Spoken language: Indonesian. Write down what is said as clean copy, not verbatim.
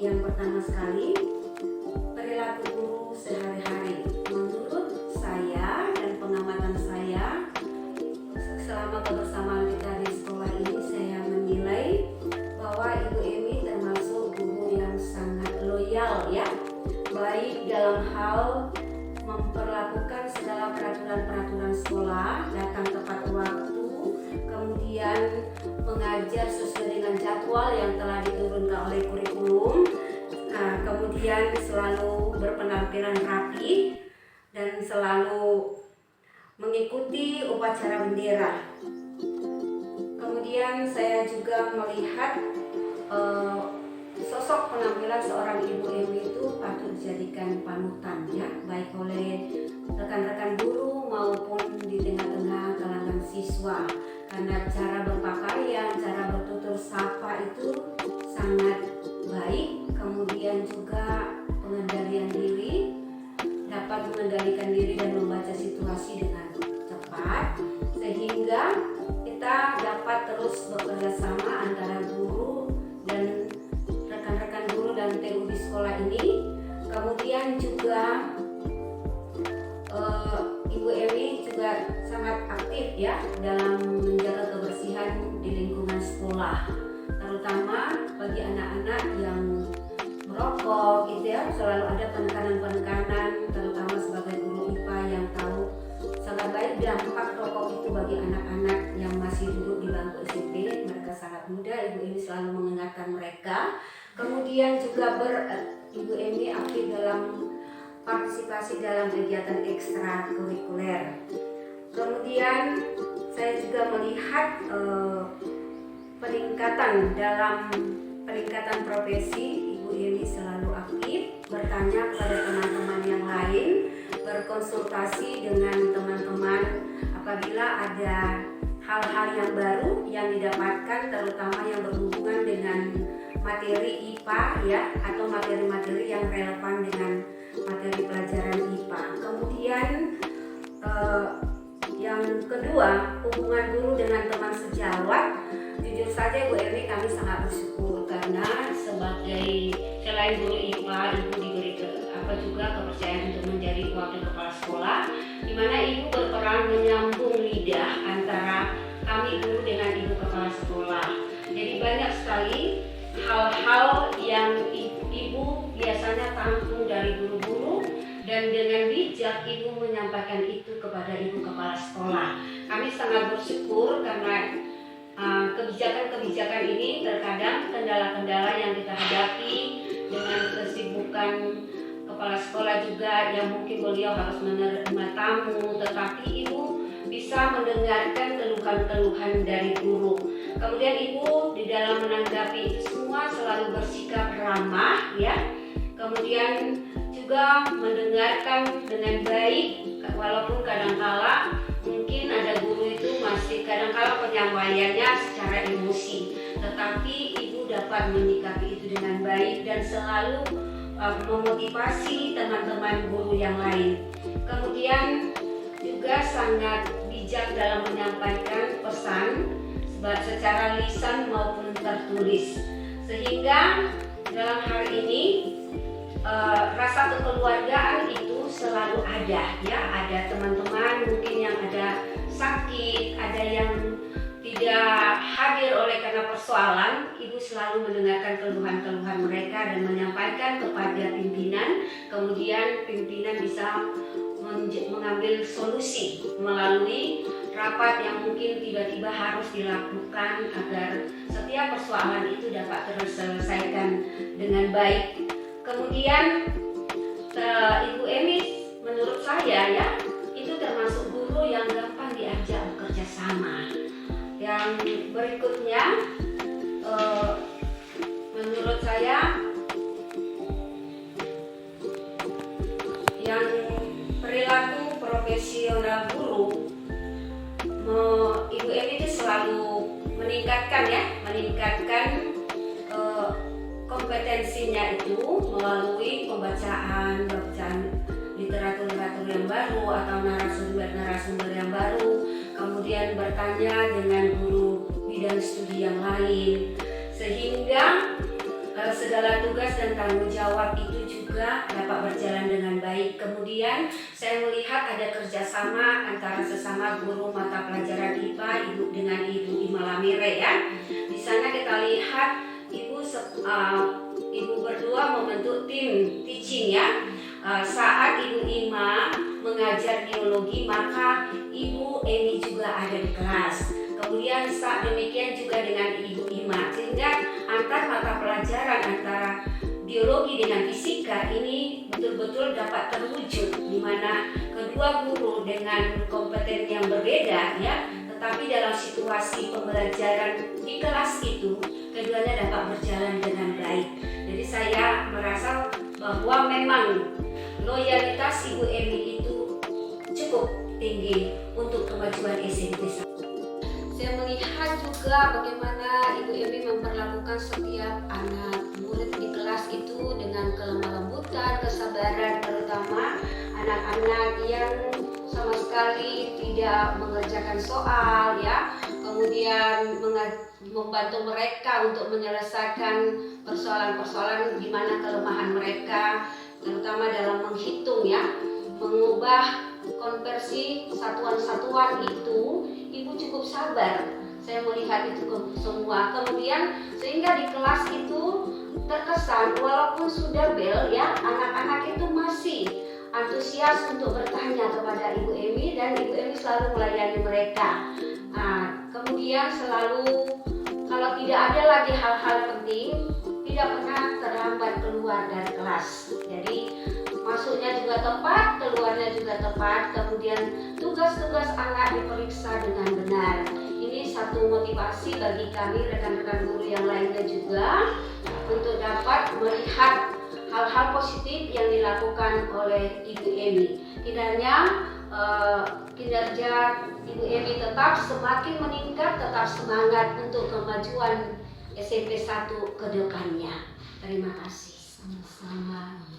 yang pertama sekali, perilaku guru sehari-hari. Menurut saya dan pengamatan saya, selama kebersamaan kita di sekolah ini, saya menilai bahwa Ibu Emi termasuk guru yang sangat loyal ya, baik dalam hal memperlakukan segala peraturan-peraturan sekolah, datang tepat waktu, kemudian mengajar sesuai dengan jadwal yang telah diturunkan oleh kurikulum, kemudian selalu berpenampilan rapi dan selalu mengikuti upacara bendera. Kemudian saya juga melihat sosok penampilan seorang Ibu Emi itu patut dijadikan panutan ya, baik oleh rekan-rekan guru maupun di tengah-tengah kalangan siswa, karena cara berpakaian, cara bertutur sapa itu sangat baik. Kemudian juga pengendalian diri, dapat mengendalikan diri dan membaca situasi dengan cepat, sehingga kita dapat terus bekerja sama antara guru dan rekan-rekan guru dan TU di sekolah ini. Kemudian juga Ibu Emi juga sangat aktif ya dalam menjaga kebersihan di lingkungan sekolah, terutama bagi anak-anak yang merokok gitu ya. Selalu ada penekanan-penekanan, terutama sebagai guru IPA yang tahu sangat baik dampak rokok itu bagi anak-anak yang masih duduk di bangku SMP. Mereka sangat muda, Ibu Emi selalu mengingatkan mereka. Kemudian juga Ibu Emi aktif dalam partisipasi dalam kegiatan ekstrakurikuler. Kemudian saya juga melihat peningkatan profesi. Ibu Emi selalu aktif bertanya kepada teman-teman yang lain, berkonsultasi dengan teman-teman apabila ada hal-hal yang baru yang didapatkan, terutama yang berhubungan dengan materi IPA ya, atau materi-materi yang relevan dengan materi pelajaran IPA. Kemudian yang kedua, hubungan guru dengan teman sejawat. Jujur saja Ibu Emi, kami sangat bersyukur karena sebagai selain guru IPA, Ibu diberi juga kepercayaan untuk menjadi wakil kepala sekolah, di mana Ibu berperan menyambung lidah antara kami guru dengan Ibu kepala sekolah. Jadi banyak sekali hal-hal yang Ibu biasanya tampung dari guru-guru, dan dengan bijak Ibu menyampaikan itu kepada Ibu kepala sekolah. Kami sangat bersyukur karena kebijakan-kebijakan ini terkadang kendala-kendala yang kita hadapi dengan kesibukan kepala sekolah juga, yang mungkin beliau harus menerima tamu, tetapi Ibu bisa mendengarkan keluhan-keluhan dari guru. Kemudian Ibu di dalam menanggapi itu semua selalu bersikap ramah ya. Kemudian juga mendengarkan dengan baik, walaupun kadangkala mungkin ada guru itu masih kadangkala penyampaiannya secara emosi, tetapi Ibu dapat menyikapi itu dengan baik dan selalu memotivasi teman-teman guru yang lain. Kemudian juga sangat bijak dalam menyampaikan pesan secara lisan maupun tertulis, sehingga dalam hal ini rasa kekeluargaan itu selalu ada ya. Ada teman-teman mungkin yang ada sakit, ada yang tidak hadir oleh karena persoalan, Ibu selalu mendengarkan keluhan-keluhan mereka dan menyampaikan kepada pimpinan. Kemudian pimpinan bisa mengambil solusi melalui rapat yang mungkin tiba-tiba harus dilakukan agar setiap persoalan itu dapat terselesaikan dengan baik. Kemudian Ibu Emi menurut saya ya, itu termasuk guru yang gampang diajak bekerja sama. Yang berikutnya menurut saya yang perilaku profesional guru, Ibu Emi itu selalu meningkatkan kompetensinya itu melalui pembacaan literatur-literatur yang baru atau narasumber yang baru, kemudian bertanya dengan guru bidang studi yang lain, sehingga segala tugas dan tanggung jawab itu juga dapat berjalan dengan baik. Kemudian saya melihat ada kerjasama antara sesama guru mata pelajaran IPA Ibu dengan Ibu Ima Lamire ya. Di sana kita lihat Ibu berdua membentuk tim teaching ya. Saat Ibu Ima mengajar geologi, maka Ibu Emi juga ada di kelas. Kemudian saat demikian juga dengan Ibu Ima, sehingga antar mata pelajaran antara biologi dengan fisika ini betul-betul dapat terwujud, di mana kedua guru dengan kompeten yang berbeda ya, tetapi dalam situasi pembelajaran di kelas itu keduanya dapat berjalan dengan baik. Jadi saya merasa bahwa memang loyalitas Ibu Emi itu cukup tinggi untuk kemajuan SMP. Saya melihat juga bagaimana Ibu Emi memperlakukan setiap anak murid di kelas itu dengan kelemah lembutan, kesabaran, terutama anak-anak yang sama sekali tidak mengerjakan soal ya, kemudian membantu mereka untuk menyelesaikan persoalan-persoalan di mana kelemahan mereka, terutama dalam menghitung ya, mengubah konversi satuan-satuan itu. Ibu cukup sabar, saya melihat itu semua. Kemudian sehingga di kelas itu terkesan walaupun sudah bel ya, anak-anak itu masih antusias untuk bertanya kepada Ibu Emi, dan Ibu Emi selalu melayani mereka. Kemudian selalu kalau tidak ada lagi hal-hal penting, tidak pernah terlambat keluar dari kelas. Jadi masuknya juga tepat, keluarnya juga tepat. Kemudian tugas-tugas anak diperiksa dengan benar. Ini satu motivasi bagi kami rekan-rekan guru yang lainnya juga untuk dapat melihat hal-hal positif yang dilakukan oleh Ibu Emi. Kiranya kinerja Ibu Emi tetap semakin meningkat, tetap semangat untuk kemajuan SMP 1 ke depannya. Terima kasih. Sama-sama.